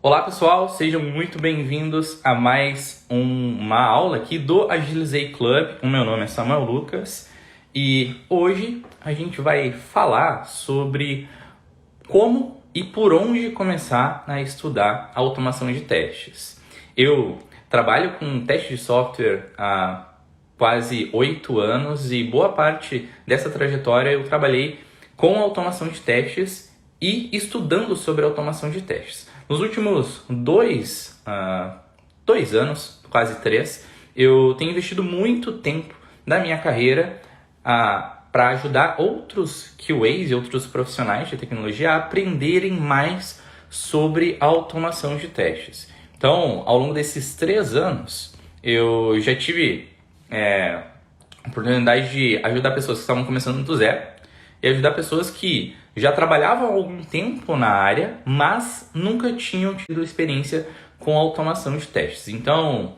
Olá pessoal, sejam muito bem-vindos a mais uma aula aqui do Agilizei Club. O meu nome é Samuel Lucas e hoje a gente vai falar sobre como e por onde começar a estudar automação de testes. Eu trabalho com teste de software há quase 8 anos e boa parte dessa trajetória eu trabalhei com automação de testes e estudando sobre automação de testes. Nos últimos dois anos, quase 3, eu tenho investido muito tempo da minha carreira para ajudar outros QAs e outros profissionais de tecnologia a aprenderem mais sobre a automação de testes. Então, ao longo desses 3 anos, eu já tive a oportunidade de ajudar pessoas que estavam começando do zero e ajudar pessoas que já trabalhavam há algum tempo na área, mas nunca tinham tido experiência com automação de testes. Então,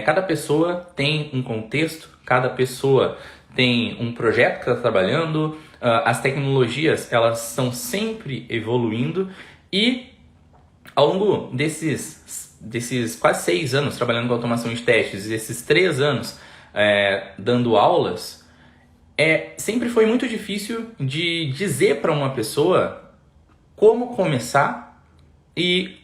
cada pessoa tem um contexto, cada pessoa tem um projeto que está trabalhando, as tecnologias elas estão sempre evoluindo e ao longo desses quase 6 anos trabalhando com automação de testes, esses 3 anos dando aulas, sempre foi muito difícil de dizer para uma pessoa como começar e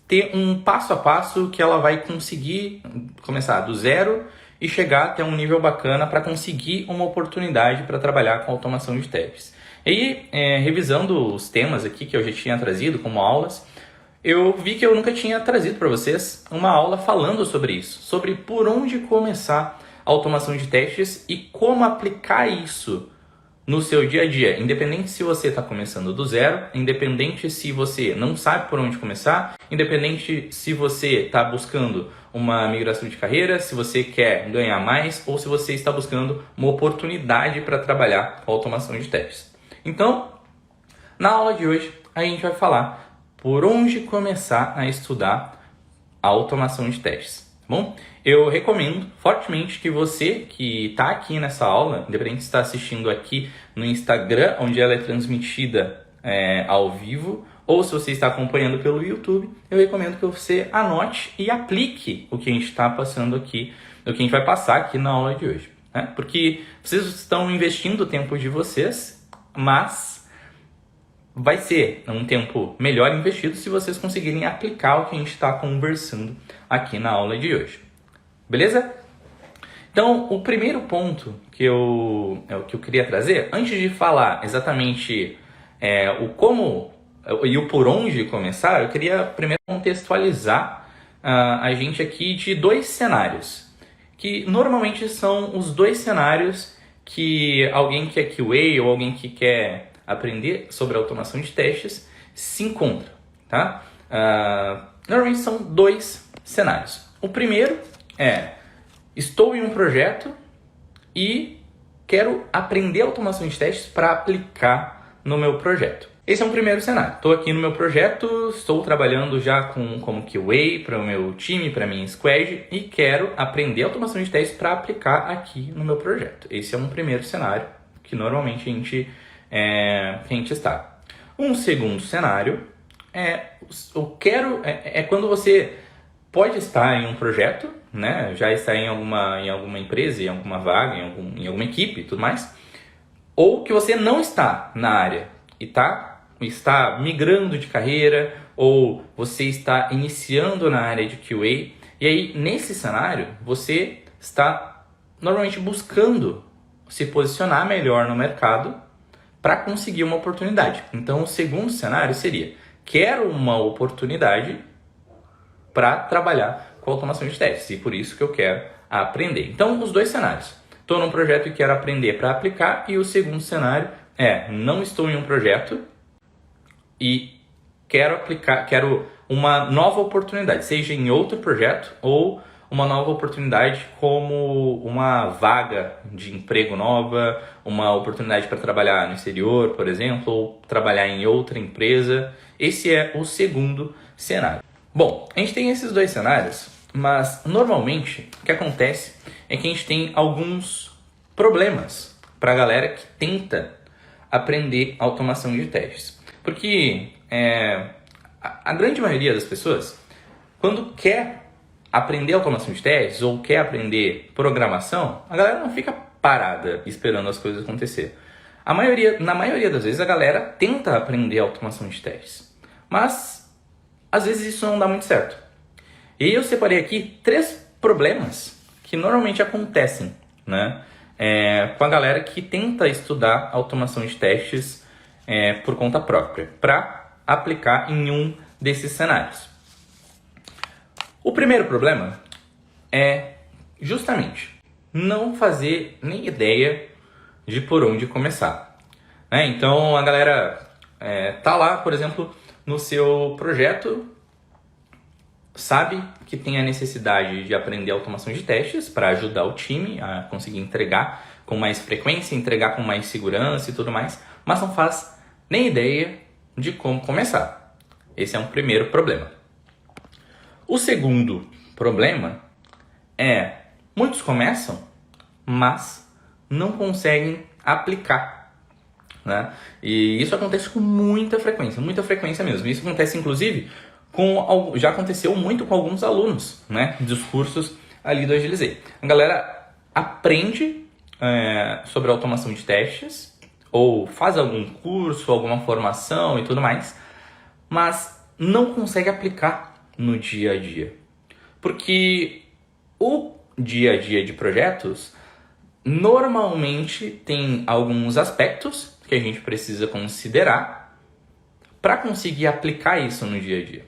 ter um passo a passo que ela vai conseguir começar do zero e chegar até um nível bacana para conseguir uma oportunidade para trabalhar com automação de testes. E revisando os temas aqui que eu já tinha trazido como aulas, eu vi que eu nunca tinha trazido para vocês uma aula falando sobre isso, sobre por onde começar automação de testes e como aplicar isso no seu dia a dia, independente se você está começando do zero, independente se você não sabe por onde começar, independente se você está buscando uma migração de carreira, se você quer ganhar mais ou se você está buscando uma oportunidade para trabalhar com automação de testes. Então, na aula de hoje, a gente vai falar por onde começar a estudar a automação de testes. Bom, eu recomendo fortemente que você que está aqui nessa aula, independente se está assistindo aqui no Instagram, onde ela é transmitida ao vivo, ou se você está acompanhando pelo YouTube, eu recomendo que você anote e aplique o que a gente está passando aqui, o que a gente vai passar aqui na aula de hoje, né? Porque vocês estão investindo o tempo de vocês, mas vai ser um tempo melhor investido se vocês conseguirem aplicar o que a gente está conversando aqui na aula de hoje. Beleza? Então, o primeiro ponto que eu queria trazer, antes de falar exatamente o como e o por onde começar, eu queria primeiro contextualizar a gente aqui de 2 cenários, que normalmente são os 2 cenários que alguém que é QA ou alguém que quer aprender sobre automação de testes se encontra, tá? Normalmente são 2 cenários. O primeiro estou em um projeto e quero aprender automação de testes para aplicar no meu projeto. Esse é um primeiro cenário. Estou aqui no meu projeto, estou trabalhando já como QA para o meu time, para a minha squad e quero aprender automação de testes para aplicar aqui no meu projeto. Esse é um primeiro cenário que normalmente a gente está. Um segundo cenário quando você pode estar em um projeto, né? Já está em alguma empresa, em alguma vaga, em alguma equipe e tudo mais, ou que você não está na área e está migrando de carreira, ou você está iniciando na área de QA, e aí nesse cenário você está normalmente buscando se posicionar melhor no mercado para conseguir uma oportunidade. Então, o segundo cenário seria: quero uma oportunidade para trabalhar com automação de testes e por isso que eu quero aprender. Então, os 2 cenários. Estou num projeto e quero aprender para aplicar, e o segundo cenário não estou em um projeto e quero uma nova oportunidade, seja em outro projeto ou uma nova oportunidade como uma vaga de emprego nova, uma oportunidade para trabalhar no exterior, por exemplo, ou trabalhar em outra empresa. Esse é o segundo cenário. Bom, a gente tem esses 2 cenários, mas normalmente o que acontece é que a gente tem alguns problemas para a galera que tenta aprender automação de testes. Porque a grande maioria das pessoas, quando quer aprender automação de testes ou quer aprender programação, a galera não fica parada esperando as coisas acontecer. Na maioria das vezes, a galera tenta aprender automação de testes, mas às vezes isso não dá muito certo. E eu separei aqui 3 problemas que normalmente acontecem, né, com a galera que tenta estudar automação de testes por conta própria, para aplicar em um desses cenários. O primeiro problema é justamente não fazer nem ideia de por onde começar, né? Então a galera tá lá, por exemplo, no seu projeto, sabe que tem a necessidade de aprender automação de testes para ajudar o time a conseguir entregar com mais frequência, entregar com mais segurança e tudo mais, mas não faz nem ideia de como começar. Esse é um primeiro problema. O segundo problema é muitos começam, mas não conseguem aplicar, né? E isso acontece com muita frequência mesmo. Isso acontece inclusive já aconteceu muito com alguns alunos, né, dos cursos ali do Agilizei. A galera aprende sobre automação de testes, ou faz algum curso, alguma formação e tudo mais, mas não consegue aplicar no dia a dia. Porque o dia a dia de projetos normalmente tem alguns aspectos que a gente precisa considerar para conseguir aplicar isso no dia a dia.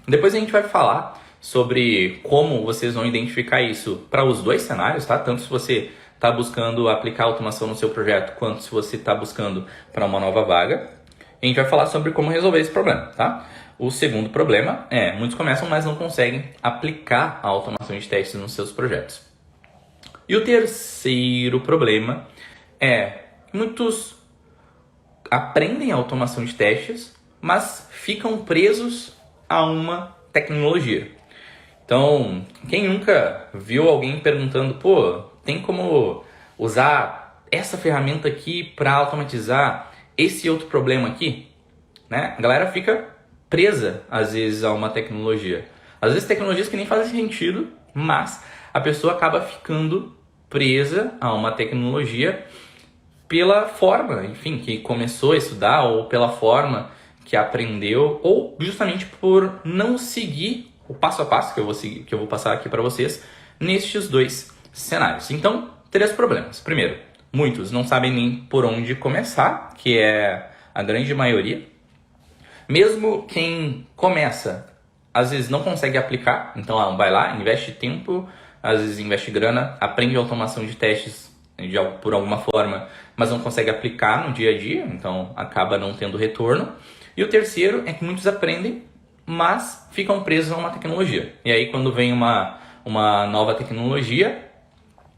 Depois a gente vai falar sobre como vocês vão identificar isso para os 2 cenários, tá? Tanto se você está buscando aplicar automação no seu projeto, quanto se você está buscando para uma nova vaga. A gente vai falar sobre como resolver esse problema, tá? O segundo problema é, muitos começam, mas não conseguem aplicar a automação de testes nos seus projetos. E o terceiro problema é, muitos aprendem a automação de testes, mas ficam presos a uma tecnologia. Então, quem nunca viu alguém perguntando, pô, tem como usar essa ferramenta aqui para automatizar esse outro problema aqui? Né? A galera fica presa, às vezes, a uma tecnologia. Às vezes, tecnologias que nem fazem sentido, mas a pessoa acaba ficando presa a uma tecnologia pela forma, enfim, que começou a estudar, ou pela forma que aprendeu, ou justamente por não seguir o passo a passo que eu vou passar aqui para vocês nestes 2 cenários. Então, 3 problemas. Primeiro, muitos não sabem nem por onde começar, que é a grande maioria. Mesmo quem começa, às vezes não consegue aplicar, então vai lá, investe tempo, às vezes investe grana, aprende automação de testes por alguma forma, mas não consegue aplicar no dia a dia, então acaba não tendo retorno. E o terceiro é que muitos aprendem, mas ficam presos a uma tecnologia. E aí quando vem uma nova tecnologia,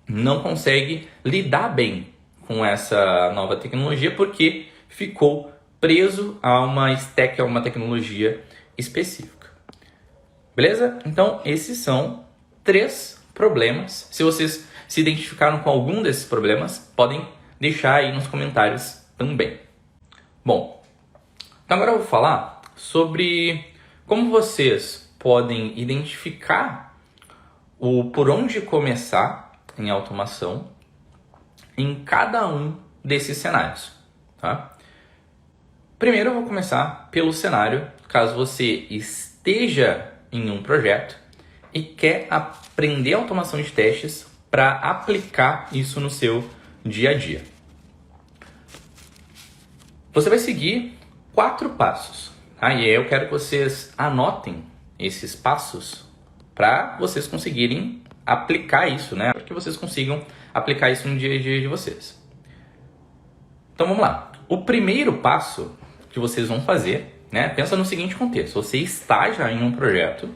não consegue lidar bem com essa nova tecnologia porque ficou preso a uma stack, a uma tecnologia específica. Beleza? Então esses são 3 problemas. Se vocês se identificaram com algum desses problemas, podem deixar aí nos comentários também. Bom, então agora eu vou falar sobre como vocês podem identificar o por onde começar em automação em cada um desses cenários, tá? Primeiro eu vou começar pelo cenário, caso você esteja em um projeto e quer aprender automação de testes para aplicar isso no seu dia a dia. Você vai seguir 4 passos, tá? E aí eu quero que vocês anotem esses passos para vocês conseguirem aplicar isso, né? Para que vocês consigam aplicar isso no dia a dia de vocês. Então vamos lá. O primeiro passo que vocês vão fazer, né? Pensa no seguinte contexto: você está já em um projeto,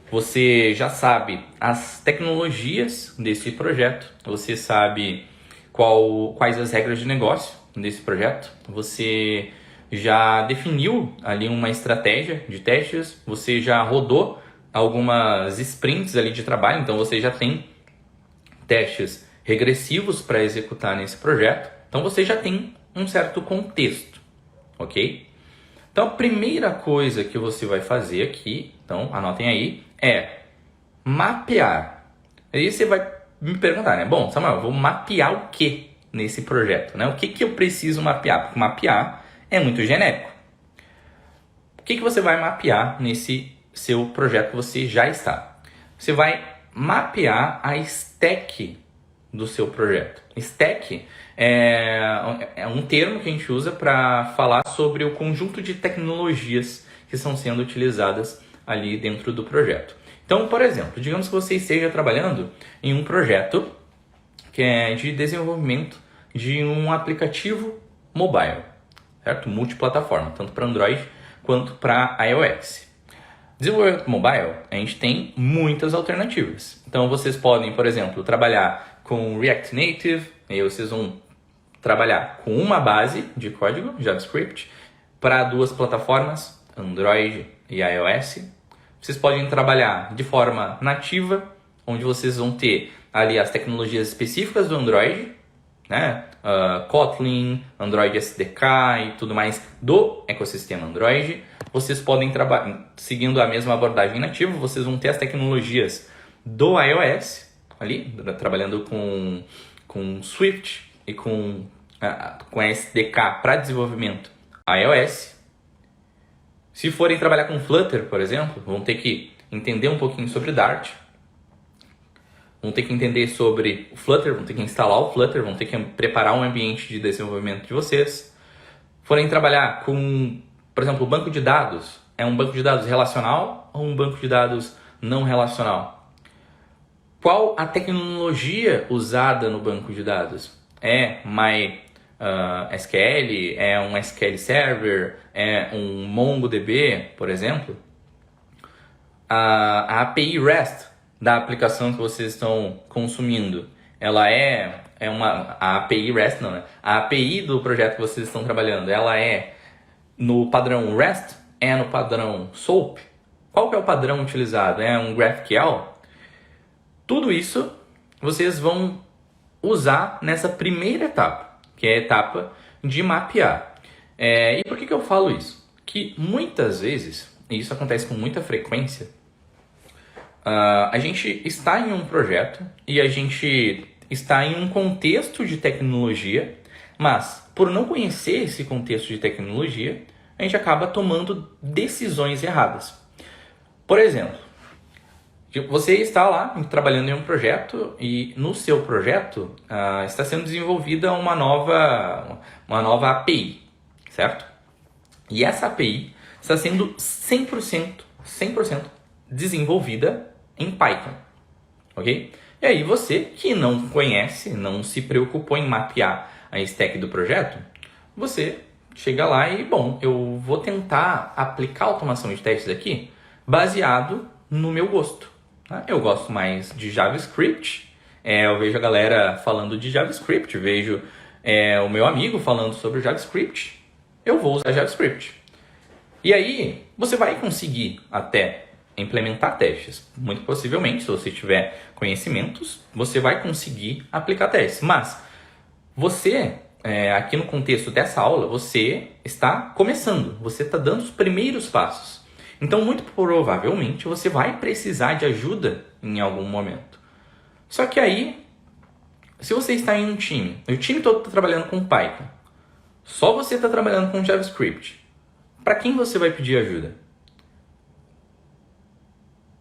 você já sabe as tecnologias desse projeto, você sabe quais as regras de negócio desse projeto, você já definiu ali uma estratégia de testes, você já rodou algumas sprints ali de trabalho, então você já tem testes regressivos para executar nesse projeto, então você já tem um certo contexto, ok? Então, a primeira coisa que você vai fazer aqui, então anotem aí, é mapear. Aí você vai me perguntar, né? Bom, Samuel, eu vou mapear o que nesse projeto, né? O que eu preciso mapear? Porque mapear é muito genérico. O que você vai mapear nesse seu projeto que você já está? Você vai mapear a stack do seu projeto. Stack é um termo que a gente usa para falar sobre o conjunto de tecnologias que estão sendo utilizadas ali dentro do projeto. Então, por exemplo, digamos que você esteja trabalhando em um projeto que é de desenvolvimento de um aplicativo mobile, certo? Multiplataforma, tanto para Android quanto para iOS. Desenvolvimento mobile, a gente tem muitas alternativas. Então, vocês podem, por exemplo, trabalhar com React Native, e vocês vão trabalhar com uma base de código, JavaScript, para duas plataformas, Android e iOS. Vocês podem trabalhar de forma nativa, onde vocês vão ter ali as tecnologias específicas do Android, né? Kotlin, Android SDK e tudo mais do ecossistema Android. Vocês podem trabalhar seguindo a mesma abordagem nativa, vocês vão ter as tecnologias do iOS ali, trabalhando com Swift e com SDK para desenvolvimento iOS. Se forem trabalhar com Flutter, por exemplo, vão ter que entender um pouquinho sobre Dart, vão ter que entender sobre o Flutter, vão ter que instalar o Flutter, vão ter que preparar um ambiente de desenvolvimento de vocês. Forem trabalhar com, por exemplo, o banco de dados, é um banco de dados relacional ou um banco de dados não relacional? Qual a tecnologia usada no banco de dados? É MySQL? É um SQL Server? É um MongoDB, por exemplo? A API REST da aplicação que vocês estão consumindo, ela a API REST não, né? A API do projeto que vocês estão trabalhando, ela é no padrão REST? É no padrão SOAP? Qual que é o padrão utilizado? É um GraphQL? Tudo isso vocês vão usar nessa primeira etapa, que é a etapa de mapear. E por que eu falo isso? Que muitas vezes, e isso acontece com muita frequência, a gente está em um projeto e a gente está em um contexto de tecnologia, mas por não conhecer esse contexto de tecnologia, a gente acaba tomando decisões erradas. Por exemplo, você está lá trabalhando em um projeto e no seu projeto está sendo desenvolvida uma nova API, certo? E essa API está sendo 100% desenvolvida em Python, ok? E aí você que não conhece, não se preocupou em mapear a stack do projeto, você chega lá e, bom, eu vou tentar aplicar automação de testes aqui baseado no meu gosto. Eu gosto mais de JavaScript, eu vejo a galera falando de JavaScript, vejo o meu amigo falando sobre JavaScript, eu vou usar JavaScript. E aí você vai conseguir até implementar testes. Muito possivelmente, se você tiver conhecimentos, você vai conseguir aplicar testes. Mas você, aqui no contexto dessa aula, você está começando, você está dando os primeiros passos. Então, muito provavelmente, você vai precisar de ajuda em algum momento. Só que aí, se você está em um time, o time todo está trabalhando com Python, só você está trabalhando com JavaScript, para quem você vai pedir ajuda?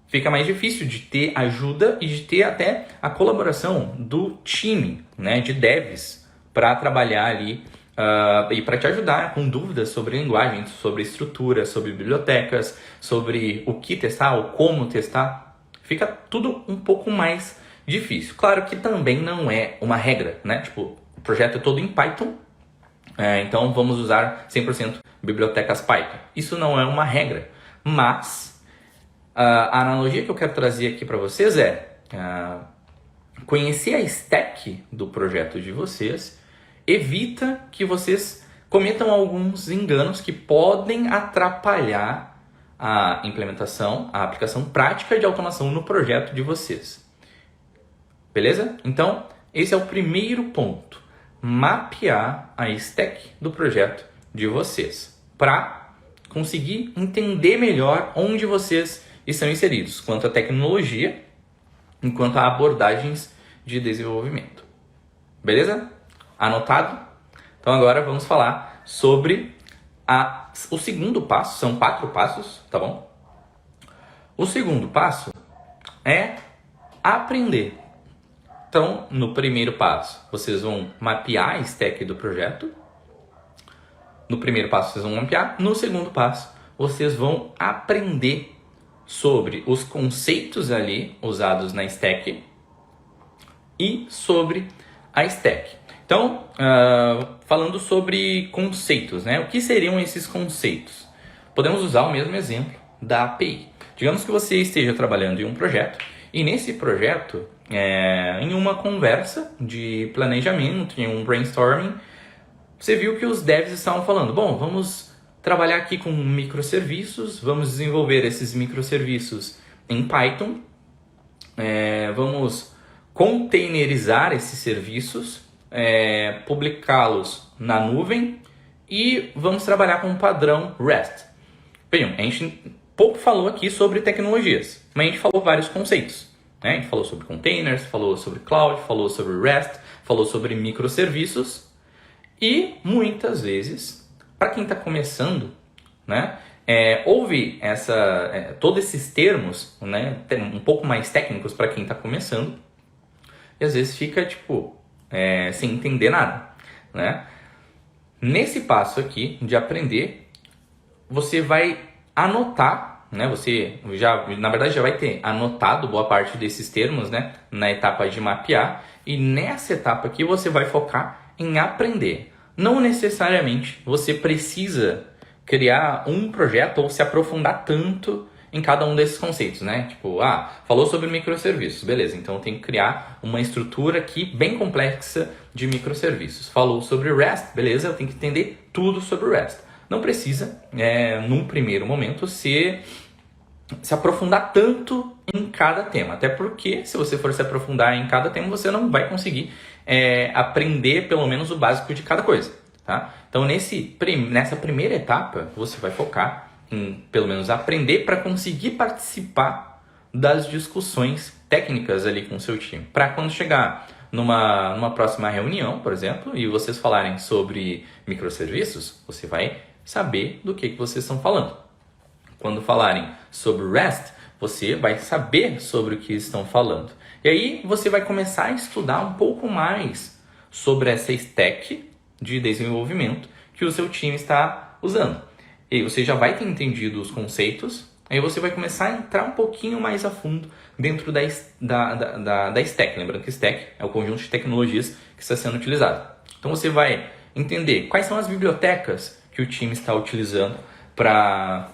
Fica mais difícil de ter ajuda e de ter até a colaboração do time, né, de devs para trabalhar ali e para te ajudar com dúvidas sobre linguagem, sobre estrutura, sobre bibliotecas, sobre o que testar ou como testar. Fica tudo um pouco mais difícil. Claro que também não é uma regra, né? Tipo, o projeto é todo em Python, então vamos usar 100% bibliotecas Python. Isso não é uma regra, mas a analogia que eu quero trazer aqui para vocês é conhecer a stack do projeto de vocês evita que vocês cometam alguns enganos que podem atrapalhar a implementação, a aplicação prática de automação no projeto de vocês. Beleza? Então, esse é o primeiro ponto. Mapear a stack do projeto de vocês para conseguir entender melhor onde vocês estão inseridos, quanto à tecnologia, enquanto a abordagens de desenvolvimento. Beleza? Anotado? Então agora vamos falar sobre o segundo passo. São 4 passos, tá bom? O segundo passo é aprender. Então, no primeiro passo, vocês vão mapear a stack do projeto. No primeiro passo, vocês vão mapear. No segundo passo, vocês vão aprender sobre os conceitos ali usados na stack e sobre a stack. Então, falando sobre conceitos, né? O que seriam esses conceitos? Podemos usar o mesmo exemplo da API. Digamos que você esteja trabalhando em um projeto e nesse projeto, em uma conversa de planejamento, em um brainstorming, você viu que os devs estavam falando, bom, vamos trabalhar aqui com microserviços, vamos desenvolver esses microserviços em Python, vamos containerizar esses serviços, publicá-los na nuvem e vamos trabalhar com um padrão REST. Bem, a gente pouco falou aqui sobre tecnologias, mas a gente falou vários conceitos. Né? A gente falou sobre containers, falou sobre cloud, falou sobre REST, falou sobre microserviços e muitas vezes, para quem está começando, né, ouve todos esses termos, né, um pouco mais técnicos para quem está começando e às vezes fica sem entender nada. Né? Nesse passo aqui de aprender, você vai anotar, né? Você na verdade já vai ter anotado boa parte desses termos, né, na etapa de mapear, e nessa etapa aqui você vai focar em aprender. Não necessariamente você precisa criar um projeto ou se aprofundar tanto em cada um desses conceitos, né? Falou sobre microserviços, beleza, então eu tenho que criar uma estrutura aqui bem complexa de microserviços. Falou sobre REST, beleza, eu tenho que entender tudo sobre REST. Não precisa, num primeiro momento, se aprofundar tanto em cada tema. Até porque, se você for se aprofundar em cada tema, você não vai conseguir aprender pelo menos o básico de cada coisa. Tá? Então, nessa primeira etapa, você vai focar em, pelo menos, aprender para conseguir participar das discussões técnicas ali com o seu time. Para quando chegar numa próxima reunião, por exemplo, e vocês falarem sobre microserviços, você vai saber do que vocês estão falando. Quando falarem sobre REST, você vai saber sobre o que estão falando. E aí você vai começar a estudar um pouco mais sobre essa stack de desenvolvimento que o seu time está usando. E aí você já vai ter entendido os conceitos, aí você vai começar a entrar um pouquinho mais a fundo dentro da stack. Lembrando que stack é o conjunto de tecnologias que está sendo utilizado. Então você vai entender quais são as bibliotecas que o time está utilizando para,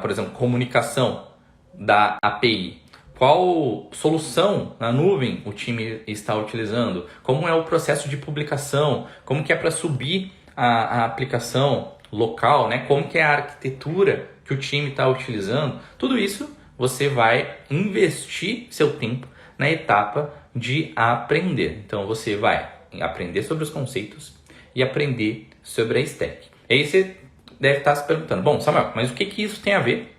por exemplo, comunicação da API. Qual solução na nuvem o time está utilizando? Como é o processo de publicação? Como que é para subir a aplicação local? Né? Como que é a arquitetura que o time está utilizando? Tudo isso você vai investir seu tempo na etapa de aprender. Então você vai aprender sobre os conceitos e aprender sobre a stack. E aí você deve estar se perguntando, bom, Samuel, mas o que isso tem a ver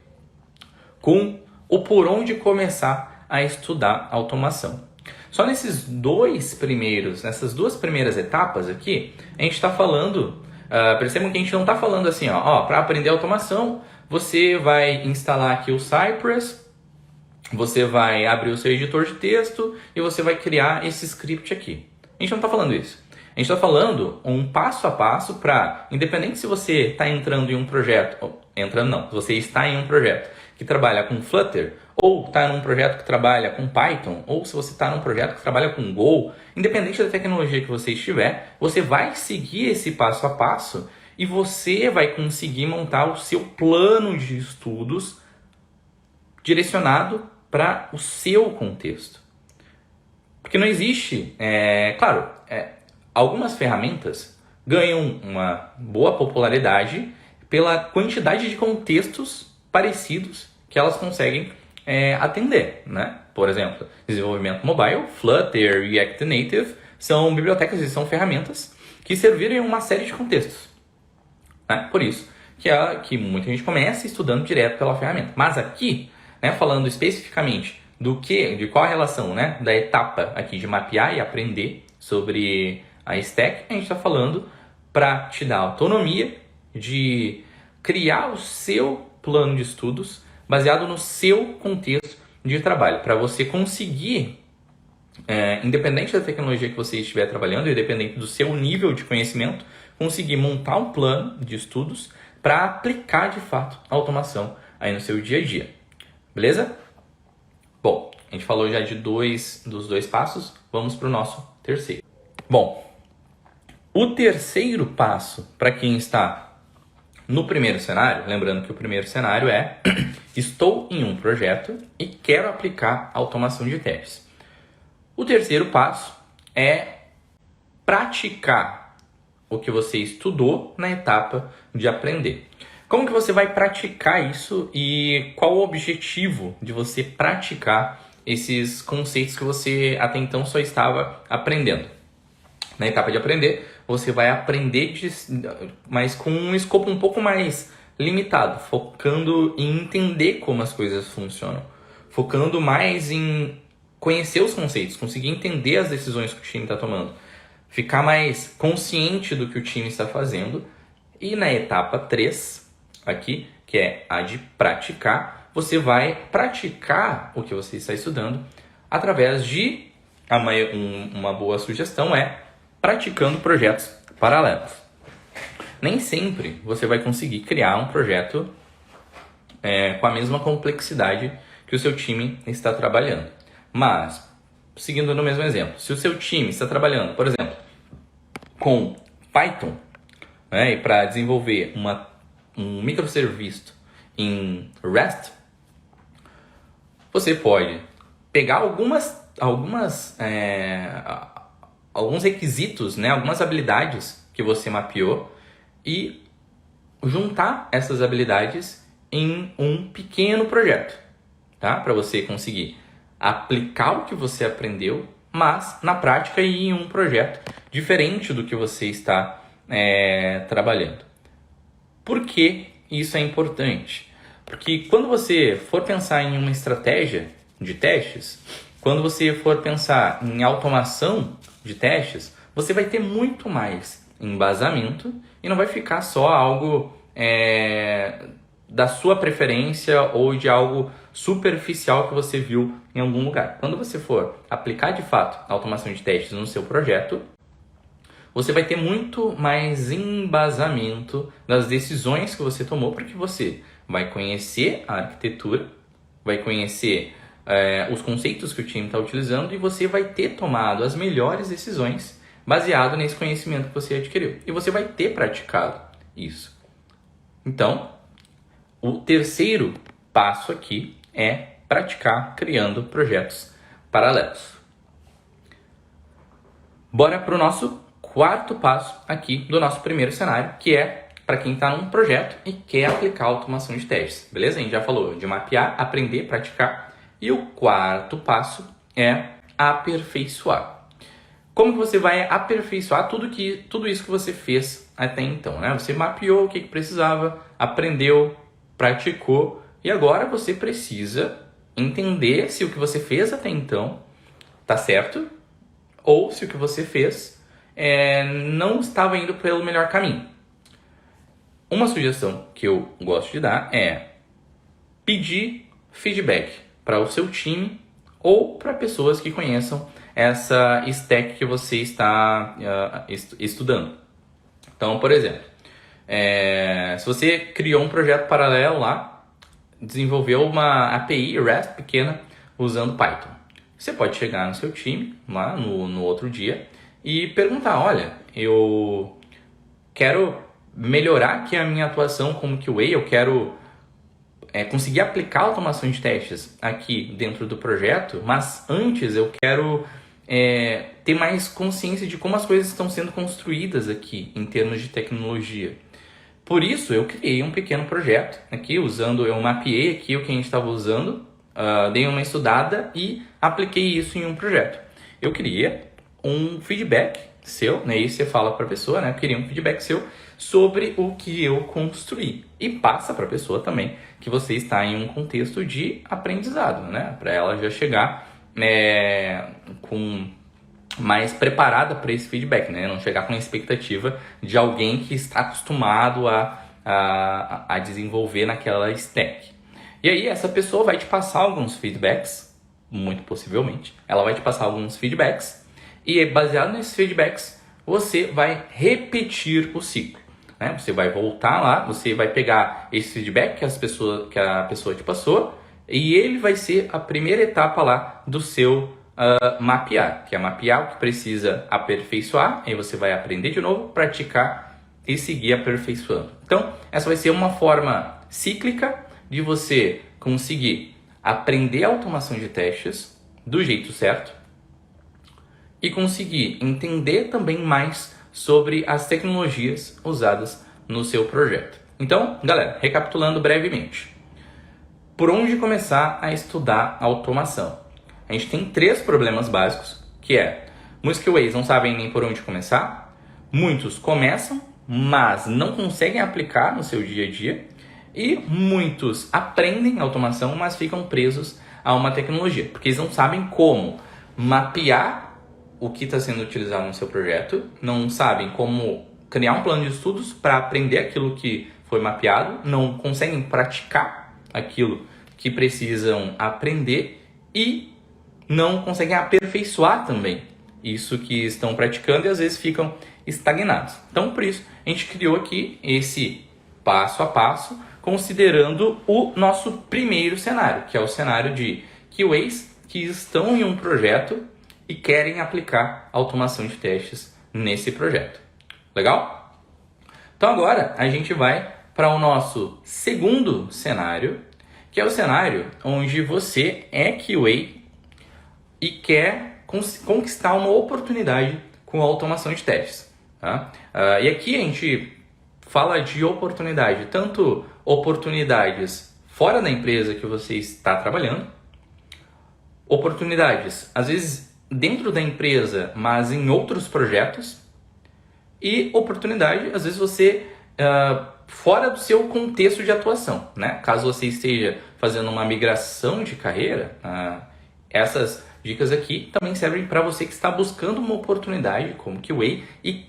com o por onde começar a estudar automação? Só nessas duas primeiras etapas aqui, a gente está falando, percebam que a gente não está falando assim, para aprender automação, você vai instalar aqui o Cypress, você vai abrir o seu editor de texto e você vai criar esse script aqui. A gente não está falando isso. A gente está falando um passo a passo para, independente se você está entrando em um projeto, se você está em um projeto que trabalha com Flutter, ou está num projeto que trabalha com Python, ou se você está num projeto que trabalha com Go, independente da tecnologia que você estiver, você vai seguir esse passo a passo e você vai conseguir montar o seu plano de estudos direcionado para o seu contexto. Porque não existe, algumas ferramentas ganham uma boa popularidade pela quantidade de contextos parecidos que elas conseguem atender, né? Por exemplo, desenvolvimento mobile, Flutter, React Native são bibliotecas e são ferramentas que serviram em uma série de contextos. Né? Por isso que muita gente começa estudando direto pela ferramenta. Mas aqui, né, falando especificamente de qual a relação, né, da etapa aqui de mapear e aprender sobre a stack, a gente está falando para te dar autonomia de criar o seu plano de estudos baseado no seu contexto de trabalho, para você conseguir, independente da tecnologia que você estiver trabalhando, independente do seu nível de conhecimento, conseguir montar um plano de estudos para aplicar de fato a automação aí no seu dia a dia. Beleza? Bom, a gente falou já dos dois passos, vamos para o nosso terceiro. Bom, o terceiro passo para quem está no primeiro cenário, lembrando que o primeiro cenário é estou em um projeto e quero aplicar automação de testes. O terceiro passo é praticar o que você estudou na etapa de aprender. Como que você vai praticar isso e qual o objetivo de você praticar esses conceitos que você até então só estava aprendendo? Na etapa de aprender, você vai aprender, mas com um escopo um pouco mais limitado, focando em entender como as coisas funcionam, focando mais em conhecer os conceitos, conseguir entender as decisões que o time está tomando, ficar mais consciente do que o time está fazendo. E na etapa 3, aqui, que é a de praticar, você vai praticar o que você está estudando através de, uma boa sugestão é praticando projetos paralelos. Nem sempre você vai conseguir criar um projeto com a mesma complexidade que o seu time está trabalhando. Mas, seguindo no mesmo exemplo, se o seu time está trabalhando, por exemplo, com Python, né, e para desenvolver um microserviço em REST, você pode pegar alguns requisitos, né, algumas habilidades que você mapeou e juntar essas habilidades em um pequeno projeto, tá? Para você conseguir aplicar o que você aprendeu, mas na prática e em um projeto diferente do que você está trabalhando. Por que isso é importante? Porque quando você for pensar em uma estratégia de testes, quando você for pensar em automação de testes, você vai ter muito mais embasamento e não vai ficar só algo da sua preferência ou de algo superficial que você viu em algum lugar. Quando você for aplicar de fato a automação de testes no seu projeto, você vai ter muito mais embasamento das decisões que você tomou, porque você vai conhecer a arquitetura, vai conhecer os conceitos que o time está utilizando e você vai ter tomado as melhores decisões baseado nesse conhecimento que você adquiriu. E você vai ter praticado isso. Então, o terceiro passo aqui é praticar criando projetos paralelos. Bora para o nosso quarto passo aqui do nosso primeiro cenário, que é para quem está num projeto e quer aplicar automação de testes. Beleza? A gente já falou de mapear, aprender, praticar. E o quarto passo é aperfeiçoar. Como que você vai aperfeiçoar tudo isso que você fez até então, né? Você mapeou o que precisava, aprendeu, praticou e agora você precisa entender se o que você fez até então está certo ou se o que você fez não estava indo pelo melhor caminho. Uma sugestão que eu gosto de dar é pedir feedback para o seu time ou para pessoas que conheçam essa stack que você está estudando. Então, por exemplo, se você criou um projeto paralelo lá, desenvolveu uma API REST pequena usando Python, você pode chegar no seu time lá no outro dia e perguntar, olha, eu quero melhorar aqui a minha atuação como QA, eu quero conseguir aplicar automação de testes aqui dentro do projeto, mas antes eu quero ter mais consciência de como as coisas estão sendo construídas aqui em termos de tecnologia. Por isso eu criei um pequeno projeto aqui, eu mapeei aqui o que a gente estava usando, dei uma estudada e apliquei isso em um projeto. Eu queria um feedback seu, né? E você fala para a pessoa, né? Eu queria um feedback seu sobre o que eu construí. E passa para a pessoa também que você está em um contexto de aprendizado, né? Para ela já chegar com mais preparada para esse feedback, né? Não chegar com a expectativa de alguém que está acostumado a desenvolver naquela stack. E aí essa pessoa vai te passar alguns feedbacks, muito possivelmente. Ela vai te passar alguns feedbacks e baseado nesses feedbacks você vai repetir o ciclo, né? Você vai voltar lá, você vai pegar esse feedback que a pessoa te passou e ele vai ser a primeira etapa lá do seu mapear, que é mapear o que precisa aperfeiçoar, aí você vai aprender de novo, praticar e seguir aperfeiçoando. Então, essa vai ser uma forma cíclica de você conseguir aprender a automação de testes do jeito certo e conseguir entender também mais sobre as tecnologias usadas no seu projeto. Então, galera, recapitulando brevemente. Por onde começar a estudar automação? A gente tem 3 problemas básicos, que é muitos QAs não sabem nem por onde começar, muitos começam, mas não conseguem aplicar no seu dia a dia, e muitos aprendem automação, mas ficam presos a uma tecnologia, porque eles não sabem como mapear o que está sendo utilizado no seu projeto, não sabem como criar um plano de estudos para aprender aquilo que foi mapeado, não conseguem praticar aquilo que precisam aprender e não conseguem aperfeiçoar também isso que estão praticando e às vezes ficam estagnados. Então, por isso, a gente criou aqui esse passo a passo, considerando o nosso primeiro cenário, que é o cenário de QAs que estão em um projeto e querem aplicar automação de testes nesse projeto. Legal? Então agora a gente vai para o nosso segundo cenário, que é o cenário onde você é QA e quer conquistar uma oportunidade com a automação de testes. Tá? E aqui a gente fala de oportunidade, tanto oportunidades fora da empresa que você está trabalhando, oportunidades às vezes dentro da empresa, mas em outros projetos, e oportunidade às vezes você fora do seu contexto de atuação, né? Caso você esteja fazendo uma migração de carreira, essas dicas aqui também servem para você que está buscando uma oportunidade como QA e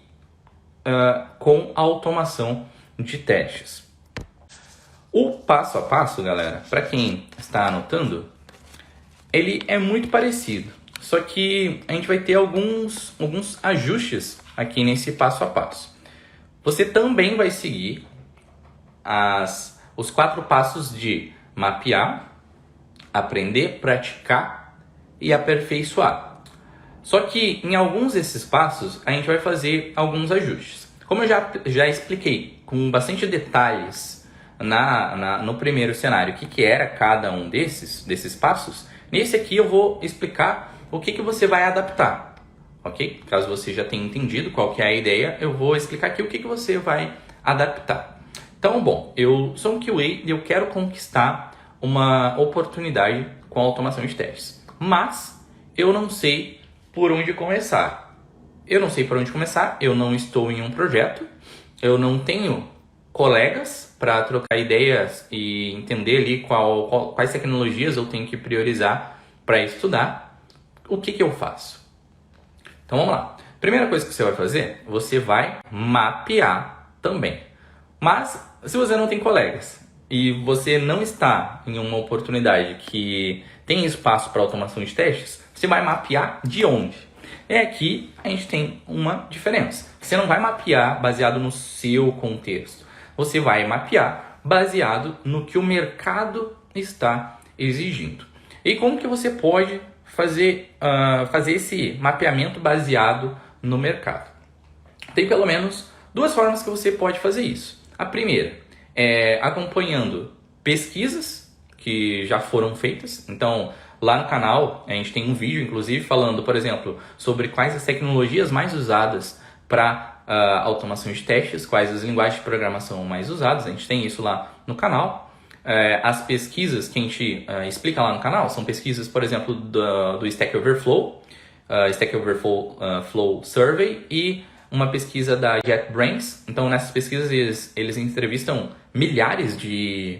com a automação de testes. O passo a passo, galera, para quem está anotando, ele é muito parecido, só que a gente vai ter alguns ajustes aqui nesse passo a passo. Você também vai seguir os 4 passos de mapear, aprender, praticar e aperfeiçoar. Só que em alguns desses passos a gente vai fazer alguns ajustes. Como eu já expliquei com bastante detalhes no primeiro cenário o que era cada um desses passos, nesse aqui eu vou explicar o que você vai adaptar. Ok? Caso você já tenha entendido qual que é a ideia, eu vou explicar aqui o que você vai adaptar. Então, bom, eu sou um QA e eu quero conquistar uma oportunidade com a automação de testes. Mas eu não sei por onde começar. Eu não sei por onde começar, eu não estou em um projeto, eu não tenho colegas para trocar ideias e entender ali quais tecnologias eu tenho que priorizar para estudar. O que eu faço? Então vamos lá. Primeira coisa que você vai fazer, você vai mapear também. Mas se você não tem colegas e você não está em uma oportunidade que tem espaço para automação de testes, você vai mapear de onde? Aqui a gente tem uma diferença. Você não vai mapear baseado no seu contexto. Você vai mapear baseado no que o mercado está exigindo. E como que você pode fazer esse mapeamento baseado no mercado? Tem pelo menos 2 formas que você pode fazer isso. A primeira é acompanhando pesquisas que já foram feitas. Então, lá no canal, a gente tem um vídeo, inclusive, falando, por exemplo, sobre quais as tecnologias mais usadas para automação de testes, quais as linguagens de programação mais usadas. A gente tem isso lá no canal. As pesquisas que a gente explica lá no canal são pesquisas, por exemplo, do Stack Overflow, Stack Overflow Survey e uma pesquisa da JetBrains. Então, nessas pesquisas, eles entrevistam milhares de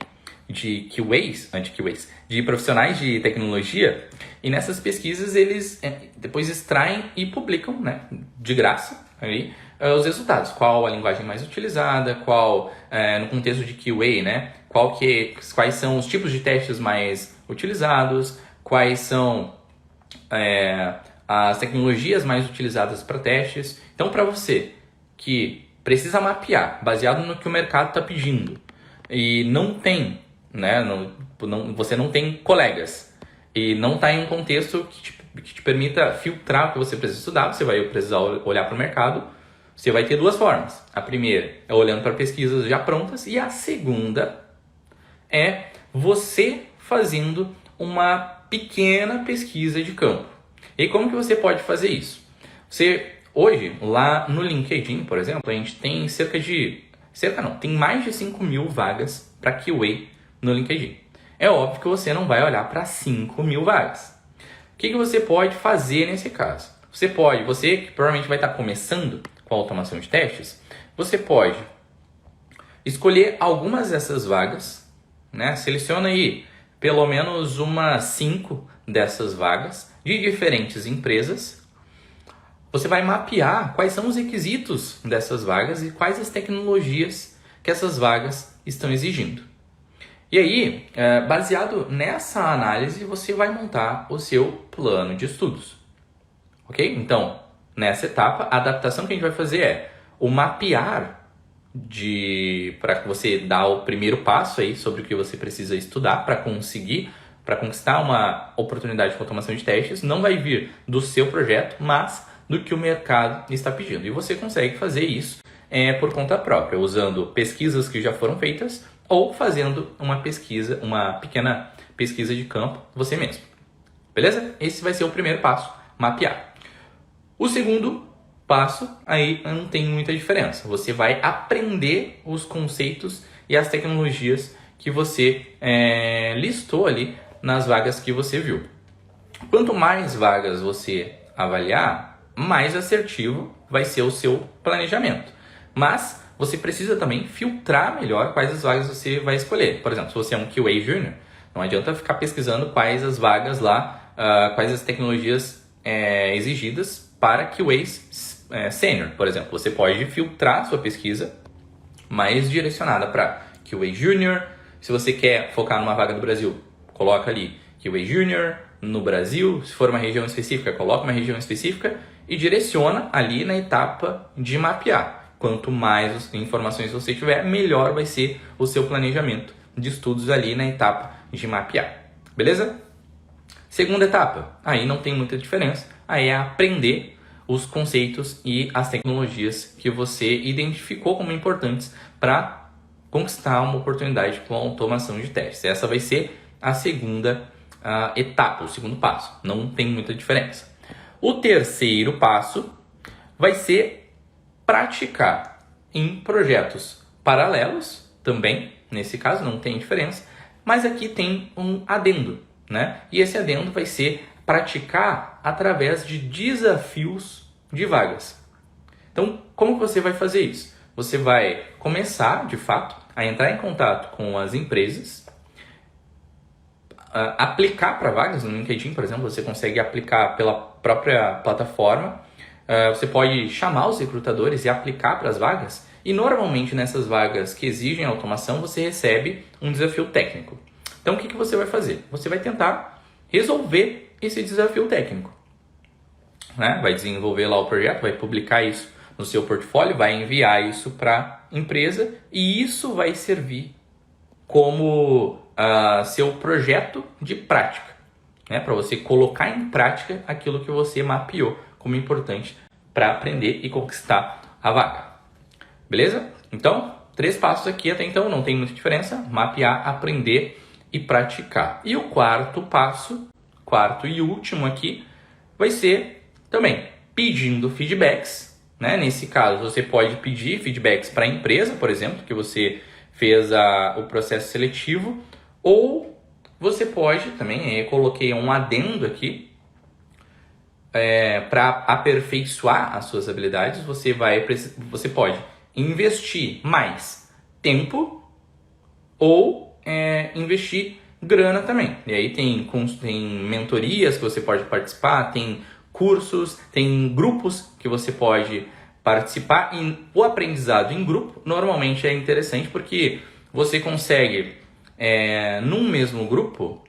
de profissionais de tecnologia, e nessas pesquisas eles depois extraem e publicam, né, de graça aí, os resultados. Qual a linguagem mais utilizada, qual, no contexto de QA, né, quais são os tipos de testes mais utilizados, quais são as tecnologias mais utilizadas para testes. Então, para você que precisa mapear, baseado no que o mercado está pedindo, e não tem, né, você não tem colegas, e não está em um contexto que te permita filtrar o que você precisa estudar, você vai precisar olhar para o mercado. Você vai ter duas formas. A primeira é olhando para pesquisas já prontas, e a segunda é você fazendo uma pequena pesquisa de campo. E como que você pode fazer isso? Hoje, lá no LinkedIn, por exemplo, a gente tem tem mais de 5.000 vagas para QA no LinkedIn. É óbvio que você não vai olhar para 5.000 vagas. O que você pode fazer nesse caso? Você que provavelmente vai estar começando com a automação de testes, você pode escolher algumas dessas vagas, né? Seleciona aí pelo menos umas 5 dessas vagas de diferentes empresas. Você vai mapear quais são os requisitos dessas vagas e quais as tecnologias que essas vagas estão exigindo. E aí, baseado nessa análise, você vai montar o seu plano de estudos. Ok? Então, nessa etapa, a adaptação que a gente vai fazer é o mapear para você dar o primeiro passo aí sobre o que você precisa estudar para conquistar uma oportunidade de automação de testes. Não vai vir do seu projeto, mas do que o mercado está pedindo. E você consegue fazer isso por conta própria, usando pesquisas que já foram feitas ou fazendo uma pequena pesquisa de campo você mesmo. Beleza? Esse vai ser o primeiro passo, mapear. O segundo passo, aí não tem muita diferença. Você vai aprender os conceitos e as tecnologias que você listou ali nas vagas que você viu. Quanto mais vagas você avaliar, mais assertivo vai ser o seu planejamento. Mas você precisa também filtrar melhor quais as vagas você vai escolher. Por exemplo, se você é um QA Junior, não adianta ficar pesquisando quais as vagas lá, quais as tecnologias exigidas para QAs Senior, por exemplo. Você pode filtrar sua pesquisa mais direcionada para QA Junior. Se você quer focar numa vaga do Brasil, coloca ali QA Junior no Brasil. Se for uma região específica, coloca uma região específica e direciona ali na etapa de mapear. Quanto mais informações você tiver, melhor vai ser o seu planejamento de estudos ali na etapa de mapear. Beleza? Segunda etapa, aí não tem muita diferença. Aí é aprender os conceitos e as tecnologias que você identificou como importantes para conquistar uma oportunidade com a automação de testes. Essa vai ser a segunda etapa, o segundo passo. Não tem muita diferença. O terceiro passo vai ser praticar em projetos paralelos, também, nesse caso não tem diferença, mas aqui tem um adendo, né? E esse adendo vai ser praticar através de desafios de vagas. Então, como que você vai fazer isso? Você vai começar, de fato, a entrar em contato com as empresas, aplicar para vagas no LinkedIn, por exemplo, você consegue aplicar pela própria plataforma. Você pode chamar os recrutadores e aplicar para as vagas, e normalmente nessas vagas que exigem automação você recebe um desafio técnico. Então o que você vai fazer? Você vai tentar resolver esse desafio técnico, né? Vai desenvolver lá o projeto, vai publicar isso no seu portfólio, vai enviar isso para a empresa, e isso vai servir como seu projeto de prática, né? Para você colocar em prática aquilo que você mapeou como importante para aprender e conquistar a vaga. Beleza? Então, 3 passos aqui até então, não tem muita diferença. Mapear, aprender e praticar. E o quarto passo, quarto e último aqui, vai ser também pedindo feedbacks, né? Nesse caso, você pode pedir feedbacks para a empresa, por exemplo, que você fez o processo seletivo, ou você pode também, eu coloquei um adendo aqui, para aperfeiçoar as suas habilidades, você pode investir mais tempo ou investir grana também. E aí tem mentorias que você pode participar, tem cursos, tem grupos que você pode participar. E o aprendizado em grupo normalmente é interessante porque você consegue, num mesmo grupo,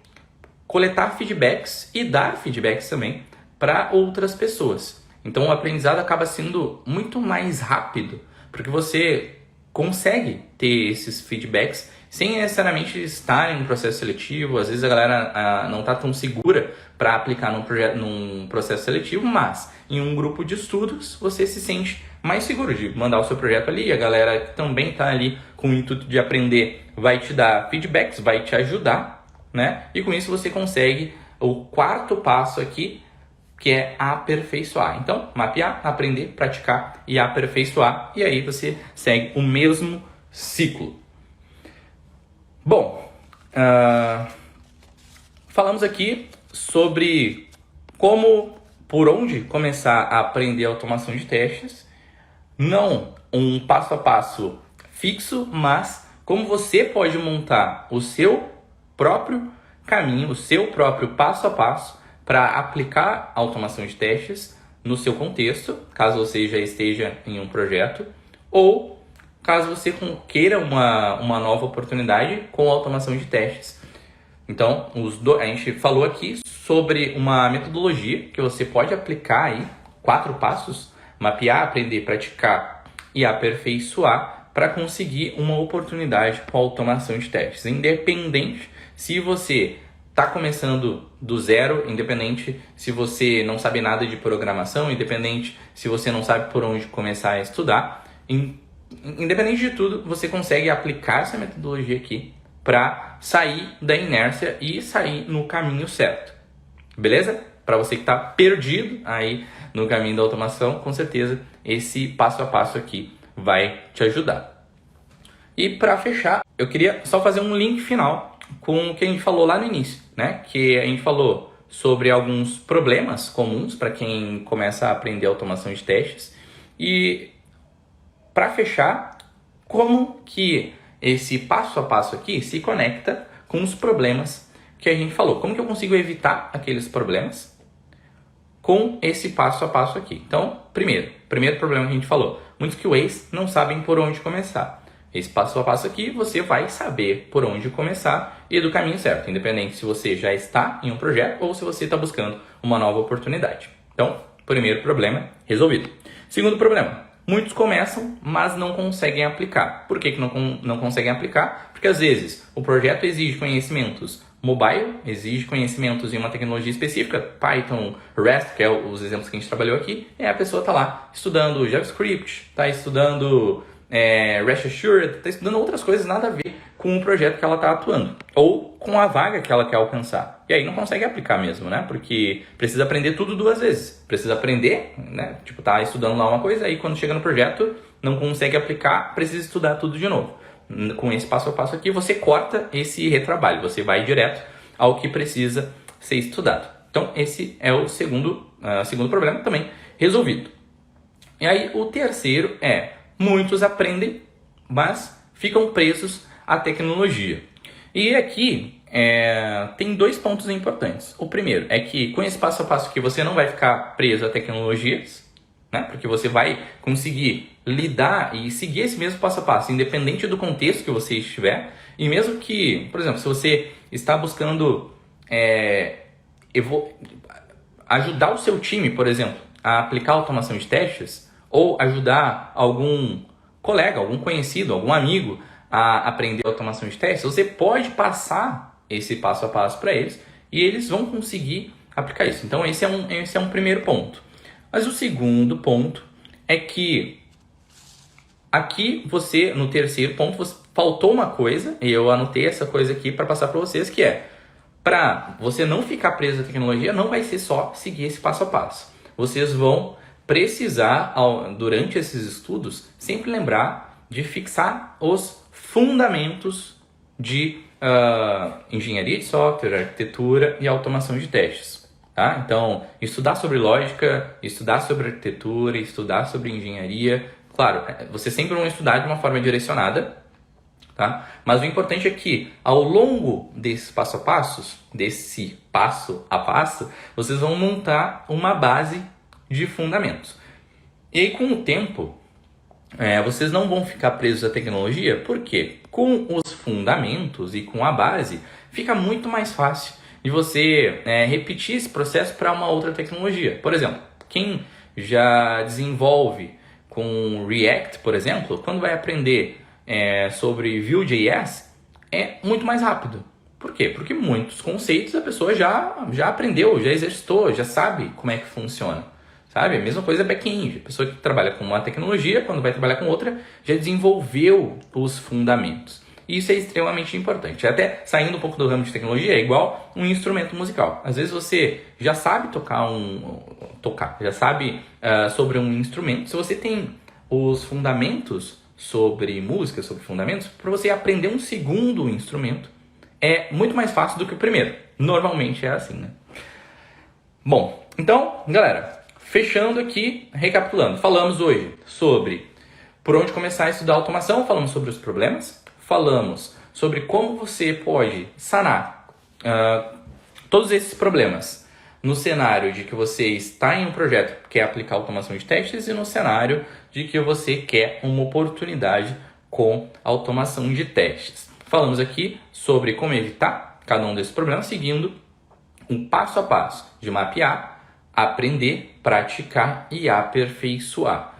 coletar feedbacks e dar feedbacks também para outras pessoas. Então o aprendizado acaba sendo muito mais rápido, porque você consegue ter esses feedbacks sem necessariamente estar em um processo seletivo. Às vezes a galera não está tão segura para aplicar num processo seletivo, mas em um grupo de estudos você se sente mais seguro de mandar o seu projeto ali. A galera que também está ali com o intuito de aprender vai te dar feedbacks, vai te ajudar, né? E com isso você consegue o quarto passo aqui, que é aperfeiçoar. Então, mapear, aprender, praticar e aperfeiçoar. E aí você segue o mesmo ciclo. Bom, falamos aqui sobre por onde começar a aprender automação de testes. Não um passo a passo fixo, mas como você pode montar o seu próprio caminho, o seu próprio passo a passo para aplicar automação de testes no seu contexto, caso você já esteja em um projeto, ou caso você queira uma nova oportunidade com automação de testes. Então, a gente falou aqui sobre uma metodologia que você pode aplicar aí, 4 passos: mapear, aprender, praticar e aperfeiçoar, para conseguir uma oportunidade com automação de testes. Independente se você está começando do zero, independente se você não sabe nada de programação, independente se você não sabe por onde começar a estudar, independente de tudo, você consegue aplicar essa metodologia aqui para sair da inércia e sair no caminho certo. Beleza? Para você que está perdido aí no caminho da automação, com certeza esse passo a passo aqui vai te ajudar. E para fechar, eu queria só fazer um link final com o que a gente falou lá no início, né? Que a gente falou sobre alguns problemas comuns para quem começa a aprender automação de testes. E para fechar, como que esse passo a passo aqui se conecta com os problemas que a gente falou. Como que eu consigo evitar aqueles problemas com esse passo a passo aqui? Então, primeiro problema que a gente falou, muitos QAs não sabem por onde começar. Esse passo a passo aqui, você vai saber por onde começar e do caminho certo, independente se você já está em um projeto ou se você está buscando uma nova oportunidade. Então, primeiro problema resolvido. Segundo problema, muitos começam, mas não conseguem aplicar. Por que não conseguem aplicar? Porque às vezes o projeto exige conhecimentos mobile, exige conhecimentos em uma tecnologia específica, Python, REST, que é os exemplos que a gente trabalhou aqui, e a pessoa está lá estudando JavaScript, está estudando REST Assured, está estudando outras coisas nada a ver com o projeto que ela está atuando, ou com a vaga que ela quer alcançar. E aí não consegue aplicar mesmo, né? Porque precisa aprender tudo 2 vezes. Precisa aprender, né? Tipo, tá estudando lá uma coisa, aí quando chega no projeto, não consegue aplicar, precisa estudar tudo de novo. Com esse passo a passo aqui, você corta esse retrabalho, você vai direto ao que precisa ser estudado. Então, esse é o segundo problema também resolvido. E aí, o terceiro muitos aprendem, mas ficam presos à tecnologia. E aqui tem 2 pontos importantes. O primeiro é que com esse passo a passo aqui você não vai ficar preso a tecnologias, né? Porque você vai conseguir lidar e seguir esse mesmo passo a passo, independente do contexto que você estiver. E mesmo que, por exemplo, se você está buscando ajudar o seu time, por exemplo, a aplicar automação de testes, ou ajudar algum colega, algum conhecido, algum amigo a aprender automação de testes, você pode passar esse passo a passo para eles e eles vão conseguir aplicar isso. Então esse é um primeiro ponto. Mas o segundo ponto é que aqui no terceiro ponto, faltou uma coisa, e eu anotei essa coisa aqui para passar para vocês, que para você não ficar preso à tecnologia, não vai ser só seguir esse passo a passo. Vocês vão precisar, durante esses estudos, sempre lembrar de fixar os fundamentos de engenharia de software, arquitetura e automação de testes. tá? Então, estudar sobre lógica, estudar sobre arquitetura, estudar sobre engenharia. Claro, vocês sempre vão estudar de uma forma direcionada, tá? Mas o importante é que, ao longo desse passo a passo, vocês vão montar uma base de fundamentos. E aí, com o tempo, vocês não vão ficar presos à tecnologia, porque com os fundamentos e com a base, fica muito mais fácil de você repetir esse processo para uma outra tecnologia. Por exemplo, quem já desenvolve com React, por exemplo, quando vai aprender sobre Vue.js, é muito mais rápido. Por quê? Porque muitos conceitos a pessoa já aprendeu, já exercitou, já sabe como é que funciona. Sabe? A mesma coisa back-end. A pessoa que trabalha com uma tecnologia, quando vai trabalhar com outra, já desenvolveu os fundamentos. E isso é extremamente importante. Até saindo um pouco do ramo de tecnologia, é igual um instrumento musical. Às vezes você já sabe já sabe sobre um instrumento. Se você tem os fundamentos sobre música, sobre fundamentos, para você aprender um segundo instrumento é muito mais fácil do que o primeiro. Normalmente é assim, né? Bom, então, galera, fechando aqui, recapitulando, falamos hoje sobre por onde começar a estudar automação, falamos sobre os problemas, falamos sobre como você pode sanar todos esses problemas no cenário de que você está em um projeto que quer aplicar automação de testes e no cenário de que você quer uma oportunidade com automação de testes. Falamos aqui sobre como evitar cada um desses problemas seguindo um passo a passo de mapear, aprender, praticar e aperfeiçoar,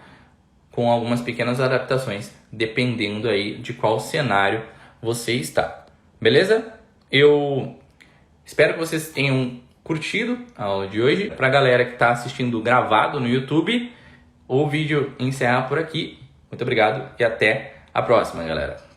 com algumas pequenas adaptações, dependendo aí de qual cenário você está. Beleza? Eu espero que vocês tenham curtido a aula de hoje. Para a galera que está assistindo gravado no YouTube, o vídeo encerra por aqui. Muito obrigado e até a próxima, galera.